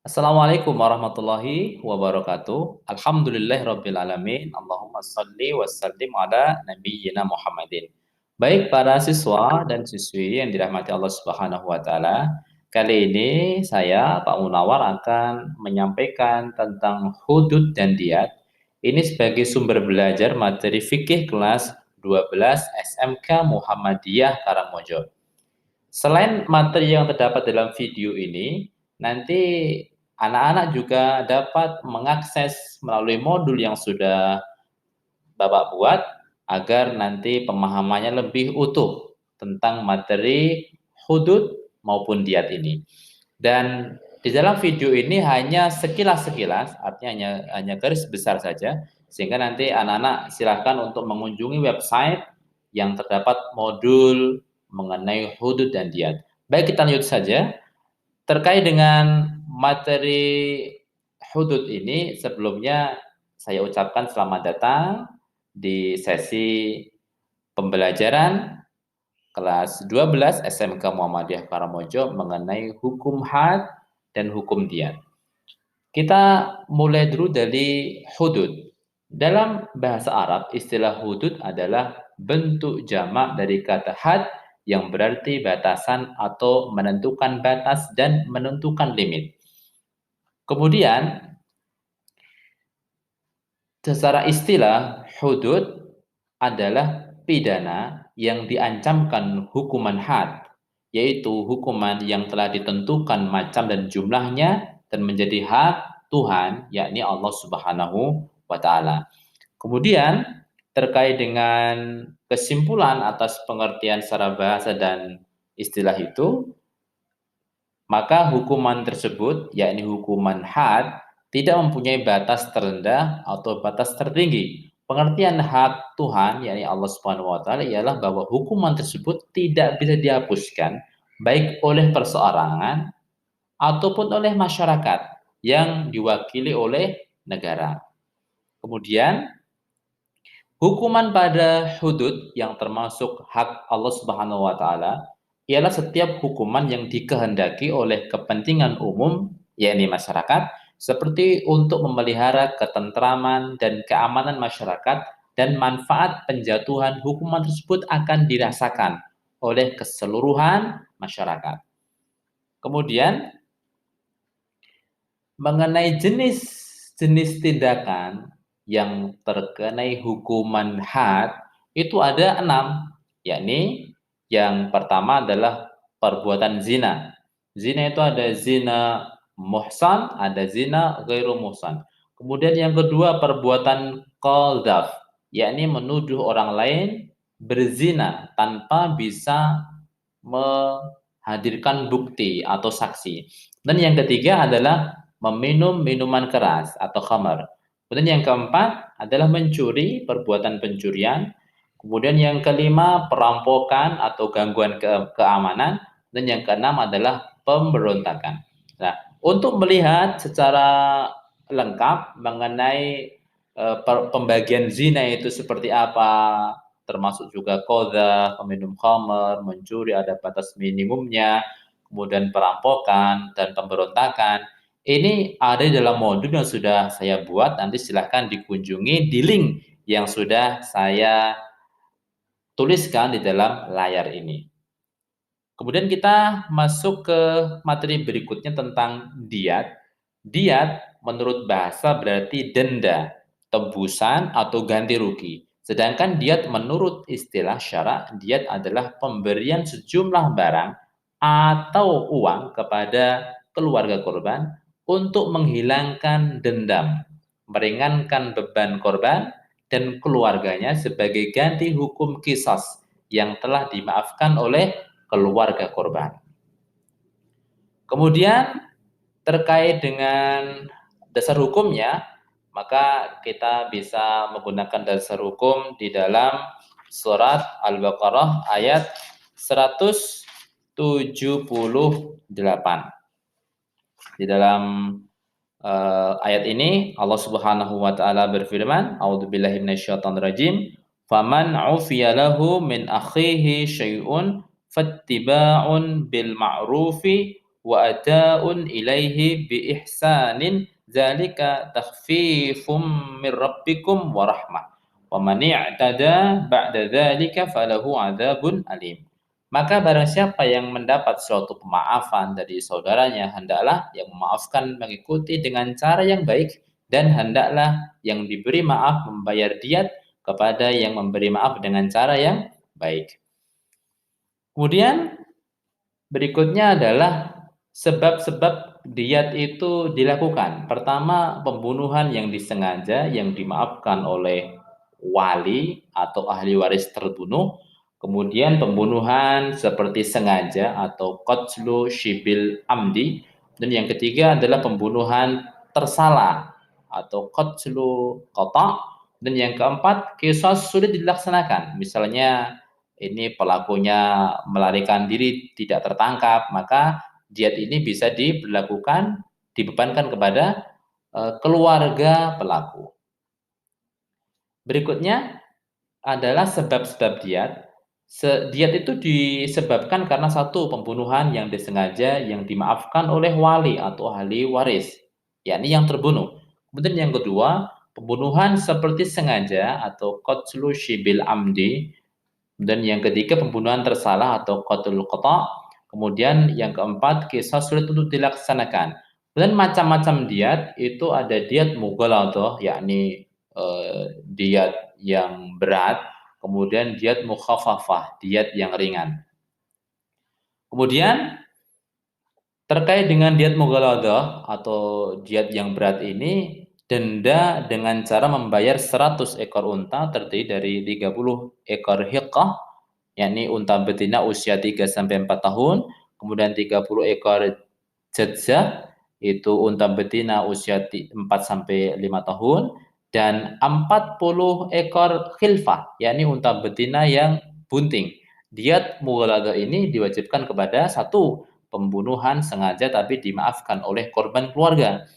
Assalamualaikum warahmatullahi wabarakatuh. Alhamdulillahirabbil alamin. Allahumma shalli wa sallim ala nabiyyina Muhammadin. Baik para siswa dan siswi yang dirahmati Allah Subhanahu wa taala. Kali ini saya Pak Munawar akan menyampaikan tentang hudud dan diyat. Ini sebagai sumber belajar materi fikih kelas 12 SMK Muhammadiyah Karangmojo. Selain materi yang terdapat dalam video ini, nanti anak-anak juga dapat mengakses melalui modul yang sudah Bapak buat agar nanti pemahamannya lebih utuh tentang materi hudud maupun diat ini. Dan di dalam video ini hanya sekilas-sekilas, artinya hanya garis besar saja, sehingga nanti anak-anak silakan untuk mengunjungi website yang terdapat modul mengenai hudud dan diat. Baik, kita lanjut saja. Terkait dengan materi hudud ini, sebelumnya saya ucapkan selamat datang di sesi pembelajaran kelas 12 SMK Muhammadiyah Karangmojo mengenai hukum had dan hukum diat. Kita mulai dulu dari hudud. Dalam bahasa Arab, istilah hudud adalah bentuk jamak dari kata had yang berarti batasan atau menentukan batas dan menentukan limit. Kemudian, secara istilah, hudud adalah pidana yang diancamkan hukuman had, yaitu hukuman yang telah ditentukan macam dan jumlahnya dan menjadi hak Tuhan, yakni Allah Subhanahu wa taala. Kemudian terkait dengan kesimpulan atas pengertian secara bahasa dan istilah itu, maka hukuman tersebut, yakni hukuman had, tidak mempunyai batas terendah atau batas tertinggi. Pengertian hak Tuhan, yakni Allah Subhanahu wa taala, ialah bahwa hukuman tersebut tidak bisa dihapuskan baik oleh perseorangan ataupun oleh masyarakat yang diwakili oleh negara. Kemudian, hukuman pada hudud yang termasuk hak Allah Subhanahu wa taala ialah setiap hukuman yang dikehendaki oleh kepentingan umum, yakni masyarakat, seperti untuk memelihara ketentraman dan keamanan masyarakat, dan manfaat penjatuhan hukuman tersebut akan dirasakan oleh keseluruhan masyarakat. Kemudian, mengenai jenis-jenis tindakan yang terkenai hukuman had, itu ada 6, yakni yang pertama adalah perbuatan zina. Zina itu ada zina muhsan, ada zina ghairu muhsan. Kemudian yang kedua perbuatan qadzaf, yakni menuduh orang lain berzina tanpa bisa menghadirkan bukti atau saksi. Dan yang ketiga adalah meminum minuman keras atau khamar. Kemudian yang keempat adalah mencuri, perbuatan pencurian. Kemudian yang kelima perampokan atau gangguan keamanan. Dan yang keenam adalah pemberontakan. Nah, untuk melihat secara lengkap mengenai pembagian zina itu seperti apa, termasuk juga qadzaf, meminum khamar, mencuri ada batas minimumnya, kemudian perampokan dan pemberontakan. Ini ada di dalam modul yang sudah saya buat, nanti silahkan dikunjungi di link yang sudah saya tuliskan di dalam layar ini. Kemudian kita masuk ke materi berikutnya tentang diat. Diat menurut bahasa berarti denda, tebusan atau ganti rugi. Sedangkan diat menurut istilah syara, diat adalah pemberian sejumlah barang atau uang kepada keluarga korban untuk menghilangkan dendam, meringankan beban korban dan keluarganya sebagai ganti hukum qisas yang telah dimaafkan oleh keluarga korban. Kemudian terkait dengan dasar hukumnya, maka kita bisa menggunakan dasar hukum di dalam surat Al-Baqarah ayat 178. Di dalam ayat ini Allah Subhanahu wa taala berfirman, A'udzubillahi minasyaitonirrajim, "Faman 'ufiya lahu min akhihi syai'un fattiba'un bil ma'rufi wa ada'un ilaihi bi ihsanin dzalika takhfifum mir rabbikum wa rahmah. Wa man i'tada ba'da dzalika falahu 'adzabun alim. Maka barang siapa yang mendapat suatu pemaafan dari saudaranya, hendaklah yang memaafkan mengikuti dengan cara yang baik, dan hendaklah yang diberi maaf membayar diat kepada yang memberi maaf dengan cara yang baik. Kemudian berikutnya adalah sebab-sebab diat itu dilakukan. Pertama, pembunuhan yang disengaja yang dimaafkan oleh wali atau ahli waris terbunuh. Kemudian pembunuhan seperti sengaja atau qatlu syibil amdi. Dan yang ketiga adalah pembunuhan tersalah atau qatlu qata'. Dan yang keempat, qisas sulit dilaksanakan. Misalnya ini pelakunya melarikan diri tidak tertangkap, maka diat ini bisa diberlakukan, dibebankan kepada keluarga pelaku. Berikutnya adalah sebab-sebab diat. Diat itu disebabkan karena satu, pembunuhan yang disengaja yang dimaafkan oleh wali atau ahli waris, yakni yang terbunuh. Kemudian yang kedua, pembunuhan seperti sengaja atau qatlu syibil amdi. Dan yang ketiga, pembunuhan tersalah atau qatlul qata'. Kemudian yang keempat, kisah sulit untuk dilaksanakan. Dan macam-macam diat itu ada diat mughaladhah, yakni diat yang berat, kemudian diat mukhaffafah, diat yang ringan. Kemudian terkait dengan diat mughaladhah atau diat yang berat ini, denda dengan cara membayar 100 ekor unta terdiri dari 30 ekor hiqah, yakni unta betina usia 3 sampai 4 tahun, kemudian 30 ekor jadzah, itu unta betina usia 4 sampai 5 tahun, dan 40 ekor khilfah, yakni unta betina yang bunting. Diat mughaladhah ini diwajibkan kepada satu, pembunuhan sengaja tapi dimaafkan oleh korban keluarga.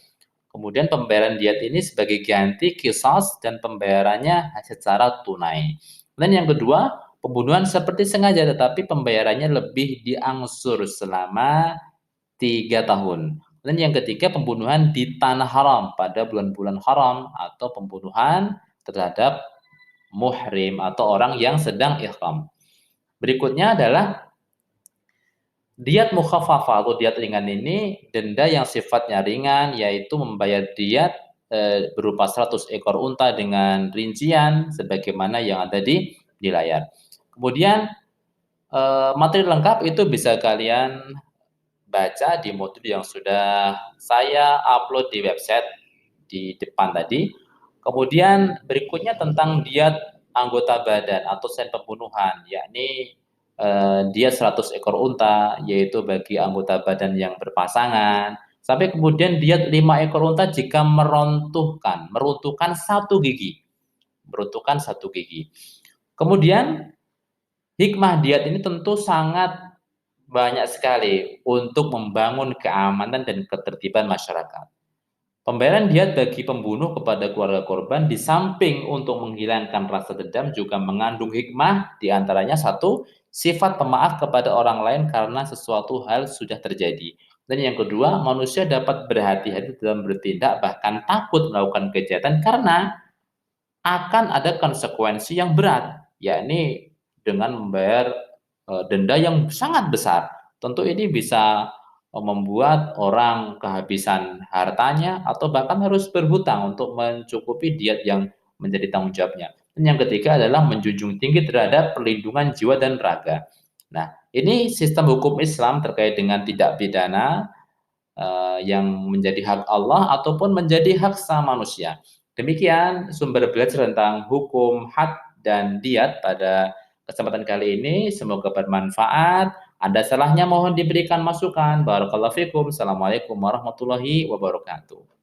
Kemudian pembayaran diat ini sebagai ganti qisas dan pembayarannya secara tunai. Dan yang kedua, pembunuhan seperti sengaja tetapi pembayarannya lebih diangsur selama 3 tahun. Dan yang ketiga, pembunuhan di tanah haram pada bulan-bulan haram atau pembunuhan terhadap muhrim atau orang yang sedang ihram. Berikutnya adalah diat mukhaffafah atau diat ringan ini denda yang sifatnya ringan, yaitu membayar diat berupa 100 ekor unta dengan rincian sebagaimana yang ada di layar. Kemudian materi lengkap itu bisa kalian baca di modul yang sudah saya upload di website di depan tadi. Kemudian berikutnya tentang diat anggota badan atau sen pembunuhan, yakni dia 100 ekor unta, yaitu bagi anggota badan yang berpasangan, sampai kemudian dia 5 ekor unta jika meruntuhkan satu gigi. Meruntuhkan satu gigi. Kemudian hikmah diat ini tentu sangat banyak sekali untuk membangun keamanan dan ketertiban masyarakat. Pembayaran diat bagi pembunuh kepada keluarga korban di samping untuk menghilangkan rasa dendam juga mengandung hikmah, di antaranya satu, sifat pemaaf kepada orang lain karena sesuatu hal sudah terjadi. Dan yang kedua, manusia dapat berhati-hati dalam bertindak bahkan takut melakukan kejahatan karena akan ada konsekuensi yang berat, yakni dengan membayar denda yang sangat besar. Tentu ini bisa membuat orang kehabisan hartanya atau bahkan harus berhutang untuk mencukupi diat yang menjadi tanggung jawabnya. Dan yang ketiga adalah menjunjung tinggi terhadap perlindungan jiwa dan raga. Nah, ini sistem hukum Islam terkait dengan tidak pidana yang menjadi hak Allah ataupun menjadi hak sama manusia. Demikian sumber belajar tentang hukum had dan diat pada kesempatan kali ini. Semoga bermanfaat. Ada salahnya mohon diberikan masukan. Barakallahu fikum. Assalamualaikum warahmatullahi wabarakatuh.